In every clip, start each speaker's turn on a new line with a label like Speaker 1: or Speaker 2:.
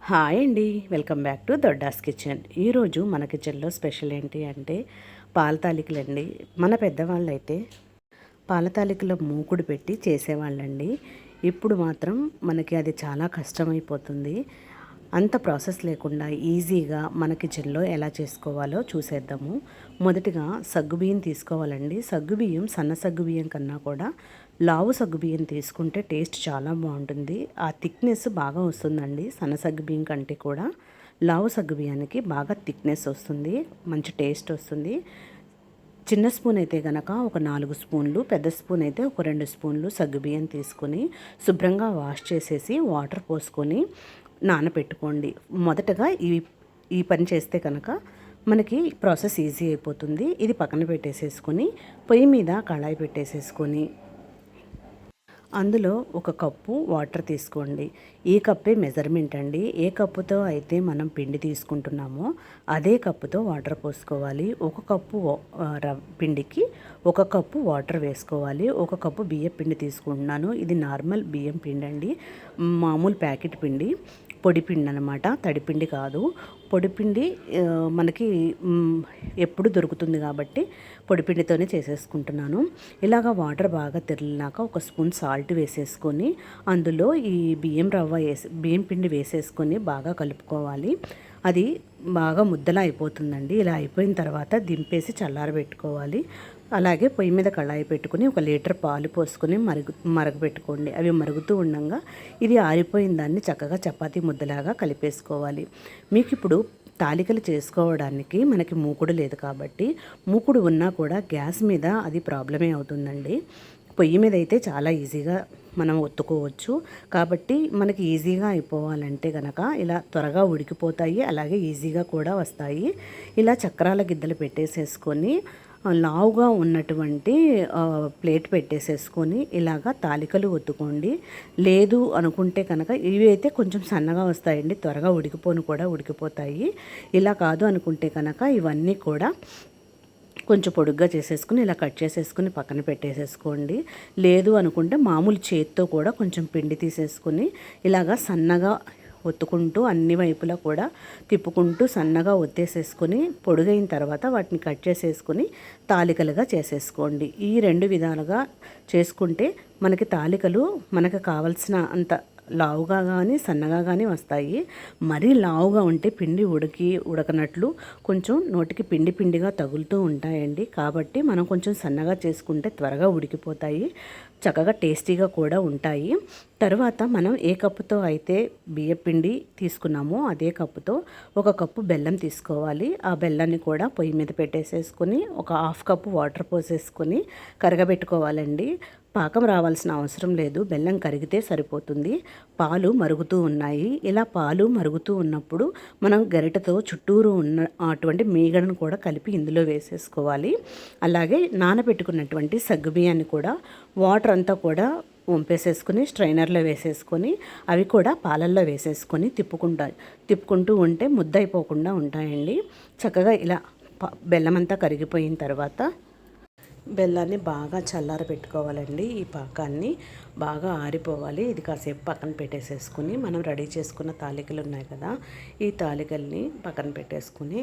Speaker 1: Hi అండి, welcome back to దొడ్డాస్ kitchen. ఈరోజు మన కిచెన్లో స్పెషల్ ఏంటి అంటే పాల తాలికలండి. మన పెద్దవాళ్ళు అయితే పాల తాలికలో మూకుడు పెట్టి చేసేవాళ్ళండి. ఇప్పుడు మాత్రం మనకి అది చాలా కష్టమైపోతుంది. అంత ప్రాసెస్ లేకుండా ఈజీగా మన కిచెన్లో ఎలా చేసుకోవాలో చూసేద్దాము. మొదటిగా సగ్గుబియ్యం తీసుకోవాలండి. సగ్గుబియ్యం సన్న సగ్గుబియ్యం కన్నా కూడా లావు సగ్గుబియ్యం తీసుకుంటే టేస్ట్ చాలా బాగుంటుంది. ఆ థిక్నెస్ బాగా వస్తుందండి. సన్న సగ్గుబియ్యం కంటే కూడా లావు సగ్గుబియ్యానికి బాగా థిక్నెస్ వస్తుంది, మంచి టేస్ట్ వస్తుంది. చిన్న స్పూన్ అయితే కనుక ఒక 4 స్పూన్లు, పెద్ద స్పూన్ అయితే ఒక 2 స్పూన్లు సగ్గుబియ్యం తీసుకొని శుభ్రంగా వాష్ చేసేసి వాటర్ పోసుకొని నానబెట్టుకోండి. మొదటగా ఈ పని చేస్తే కనుక మనకి ప్రాసెస్ ఈజీ అయిపోతుంది. ఇది పక్కన పెట్టేసేసుకొని పొయ్యి మీద కళాయి పెట్టేసేసుకొని అందులో ఒక కప్పు వాటర్ తీసుకోండి. ఈ కప్పే మెజర్మెంట్ అండి. ఏ కప్పుతో అయితే మనం పిండి తీసుకుంటున్నామో అదే కప్పుతో వాటర్ పోసుకోవాలి. ఒక కప్పు పిండికి ఒక కప్పు వాటర్ వేసుకోవాలి. ఒక కప్పు బియ్యం పిండి తీసుకుంటున్నాను. ఇది నార్మల్ బియ్యం పిండి అండి, మామూలు ప్యాకెట్ పిండి, పొడిపిండి అనమాట, తడిపిండి కాదు. పొడిపిండి మనకి ఎప్పుడు దొరుకుతుంది కాబట్టి పొడిపిండితోనే చేసేసుకుంటున్నాను. ఇలాగ వాటర్ బాగా తెరిలినాక ఒక స్పూన్ సాల్ట్ వేసేసుకొని అందులో ఈ బియ్యం పిండి వేసేసుకొని బాగా కలుపుకోవాలి. అది బాగా ముద్దలా అయిపోతుందండి. ఇలా అయిపోయిన తర్వాత దింపేసి చల్లారబెట్టుకోవాలి. అలాగే పొయ్యి మీద కళాయి పెట్టుకుని 1 లీటర్ పాలు పోసుకొని మరగబెట్టుకోండి. అవి మరుగుతూ ఉండగా ఇది ఆరిపోయిన దాన్ని చక్కగా చపాతీ ముద్దలాగా కలిపేసుకోవాలి. మీకు ఇప్పుడు తాలికలు చేసుకోవడానికి మనకి మూకుడు లేదు కాబట్టి, మూకుడు ఉన్నా కూడా గ్యాస్ మీద అది ప్రాబ్లమే అవుతుందండి. పొయ్యి మీద అయితే చాలా ఈజీగా మనం ఒత్తుకోవచ్చు. కాబట్టి మనకి ఈజీగా అయిపోవాలంటే కనుక ఇలా త్వరగా ఉడికిపోతాయి, అలాగే ఈజీగా కూడా వస్తాయి. ఇలా చక్రాల గిద్దలు పెట్టేసేసుకొని లావుగా ఉన్నటువంటి ప్లేట్ పెట్టేసేసుకొని ఇలాగా తాలికలు ఒత్తుకోండి. లేదు అనుకుంటే కనుక ఇవి అయితే కొంచెం సన్నగా వస్తాయండి, త్వరగా ఉడికిపోతాయి. ఇలా కాదు అనుకుంటే కనుక ఇవన్నీ కూడా కొంచెం పొడుగ్గా చేసేసుకుని ఇలా కట్ చేసేసుకుని పక్కన పెట్టేసేసుకోండి. లేదు అనుకుంటే మామూలు చేత్తో కూడా కొంచెం పిండి తీసేసుకుని ఇలాగా సన్నగా ఒత్తుకుంటూ అన్ని వైపులా కూడా తిప్పుకుంటూ సన్నగా ఒత్తేసేసుకొని పొడుగైన తర్వాత వాటిని కట్ చేసేసుకొని తాలికలుగా చేసేసుకోండి. ఈ 2 విధాలుగా చేసుకుంటే మనకి తాలికలు మనకు కావలసిన అంత లావుగా కానీ సన్నగా కానీ వస్తాయి. మరీ లావుగా ఉంటే పిండి ఉడకనట్లు కొంచెం నోటికి పిండిగా తగులుతూ ఉంటాయండి. కాబట్టి మనం కొంచెం సన్నగా చేసుకుంటే త్వరగా ఉడికిపోతాయి, చక్కగా టేస్టీగా కూడా ఉంటాయి. తర్వాత మనం ఏ కప్పుతో అయితే బియ్యం పిండి తీసుకున్నామో అదే కప్పుతో 1 కప్పు బెల్లం తీసుకోవాలి. ఆ బెల్లాన్ని కూడా పొయ్యి మీద పెట్టేసేసుకొని ఒక 1/2 కప్పు వాటర్ పోసేసుకొని కరగబెట్టుకోవాలండి. పాకం రావాల్సిన అవసరం లేదు, బెల్లం కరిగితే సరిపోతుంది. పాలు మరుగుతూ ఉన్నాయి. ఇలా పాలు మరుగుతూ ఉన్నప్పుడు మనం గరిటెతో చుట్టూరు ఉన్న అటువంటి మీగడను కూడా కలిపి ఇందులో వేసేసుకోవాలి. అలాగే నానబెట్టుకున్నటువంటి సగ్గుబియ్యాన్ని కూడా వాటర్ అంతా కూడా వంపేసేసుకుని స్ట్రైనర్లో వేసేసుకొని అవి కూడా పాలల్లో వేసేసుకొని తిప్పుకుంటూ ఉంటే ముద్ద అయిపోకుండా ఉంటాయండి. చక్కగా ఇలా బెల్లం అంతా కరిగిపోయిన తర్వాత బెల్లాన్ని బాగా చల్లారబెట్టుకోవాలండి. ఈ పాకాన్ని బాగా ఆరిపోవాలి. ఇది కాసేపు పక్కన పెట్టేసేసుకుని మనం రెడీ చేసుకున్న తాలికలు ఉన్నాయి కదా, ఈ తాలికల్ని పక్కన పెట్టేసుకుని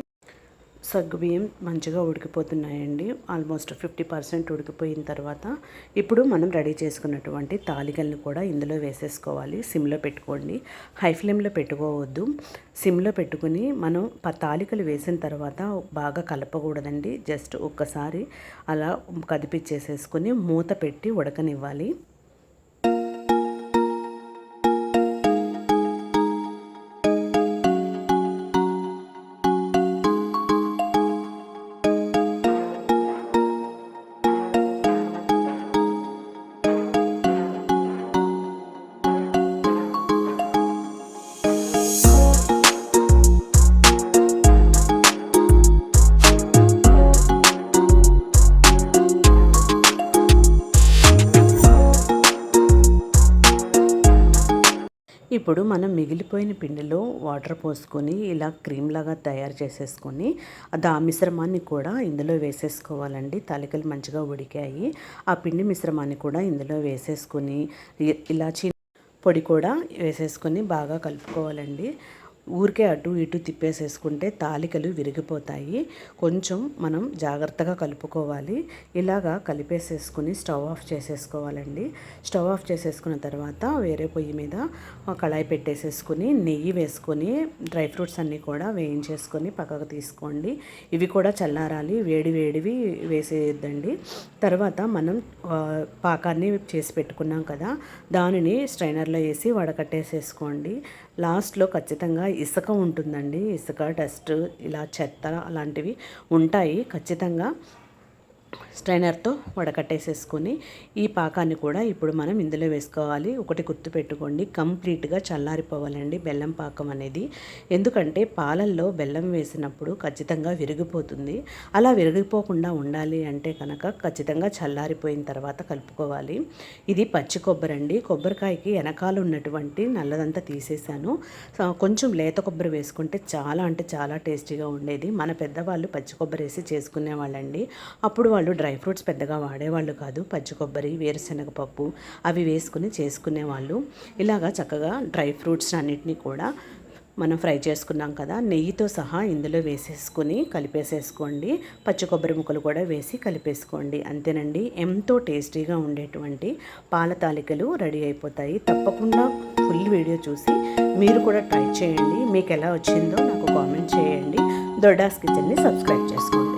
Speaker 1: సగ్గుబియ్యం మంచిగా ఉడికిపోతున్నాయండి. ఆల్మోస్ట్ 50% ఉడికిపోయిన తర్వాత ఇప్పుడు మనం రెడీ చేసుకున్నటువంటి తాలికల్ని కూడా ఇందులో వేసేసుకోవాలి. సిమ్లో పెట్టుకోండి, హై ఫ్లేమ్లో పెట్టుకోవద్దు. సిమ్లో పెట్టుకుని మనం తాలికలు వేసిన తర్వాత బాగా కలపకూడదండి. జస్ట్ ఒక్కసారి అలా కదిపిచ్చేసేసుకొని మూత పెట్టి ఉడకనివ్వాలి. ఇప్పుడు మనం మిగిలిపోయిన పిండిలో వాటర్ పోసుకొని ఇలా క్రీమ్ లాగా తయారు చేసేసుకొని ఆ మిశ్రమాన్ని కూడా ఇందులో వేసేసుకోవాలండి. తాలికలు మంచిగా ఉడికాయి. ఆ పిండి మిశ్రమాన్ని కూడా ఇందులో వేసేసుకొని ఇలాచీ పొడి కూడా వేసేసుకొని బాగా కలుపుకోవాలండి. ఊరికే అటు ఇటు తిప్పేసేసుకుంటే తాలికలు విరిగిపోతాయి. కొంచెం మనం జాగ్రత్తగా కలుపుకోవాలి. ఇలాగా కలిపేసేసుకుని స్టవ్ ఆఫ్ చేసేసుకోవాలండి. స్టవ్ ఆఫ్ చేసేసుకున్న తర్వాత వేరే పొయ్యి మీద కళాయి పెట్టేసేసుకుని నెయ్యి వేసుకొని డ్రై ఫ్రూట్స్ అన్నీ కూడా వేయించేసుకొని పక్కకు తీసుకోండి. ఇవి కూడా చల్లారాలి. వేడివి వేసేయద్దండి. తర్వాత మనం పాకాన్ని చేసి పెట్టుకున్నాం కదా, దానిని స్ట్రైనర్లో వేసి వడకట్టేసేసుకోండి. లాస్ట్లో ఖచ్చితంగా ఇసుక ఉంటుందండి. ఇసుక, డస్ట్, ఇలా చెత్త అలాంటివి ఉంటాయి. ఖచ్చితంగా స్ట్రైనర్తో వడకట్టేసేసుకొని ఈ పాకాన్ని కూడా ఇప్పుడు మనం ఇందులో వేసుకోవాలి. ఒకటి గుర్తు పెట్టుకోండి, కంప్లీట్గా చల్లారిపోవాలండి బెల్లం పాకం అనేది. ఎందుకంటే పాలల్లో బెల్లం వేసినప్పుడు ఖచ్చితంగా విరిగిపోతుంది. అలా విరిగిపోకుండా ఉండాలి అంటే కనుక ఖచ్చితంగా చల్లారిపోయిన తర్వాత కలుపుకోవాలి. ఇది పచ్చి కొబ్బరి అండి. కొబ్బరికాయకి వెనకాల ఉన్నటువంటి నల్లదంతా తీసేసాను. కొంచెం లేత కొబ్బరి వేసుకుంటే చాలా అంటే చాలా టేస్టీగా ఉండేది. మన పెద్దవాళ్ళు పచ్చి కొబ్బరి వేసి చేసుకునే వాళ్ళండి. అప్పుడు వాళ్ళు డ్రై ఫ్రూట్స్ పెద్దగా వాడేవాళ్ళు కాదు. పచ్చి కొబ్బరి, వేరుశనగపప్పు అవి వేసుకుని చేసుకునేవాళ్ళు. ఇలాగా చక్కగా డ్రై ఫ్రూట్స్ అన్నిటినీ కూడా మనం ఫ్రై చేసుకున్నాం కదా, నెయ్యితో సహా ఇందులో వేసేసుకొని కలిపేసేసుకోండి. పచ్చి కొబ్బరి ముక్కలు కూడా వేసి కలిపేసుకోండి. అంతేనండి, ఎంతో టేస్టీగా ఉండేటువంటి పాల తాలికలు రెడీ అయిపోతాయి. తప్పకుండా ఫుల్ వీడియో చూసి మీరు కూడా ట్రై చేయండి. మీకు ఎలా వచ్చిందో నాకు కామెంట్ చేయండి. దొడ్డాస్ కిచెన్ని సబ్స్క్రైబ్ చేసుకోండి.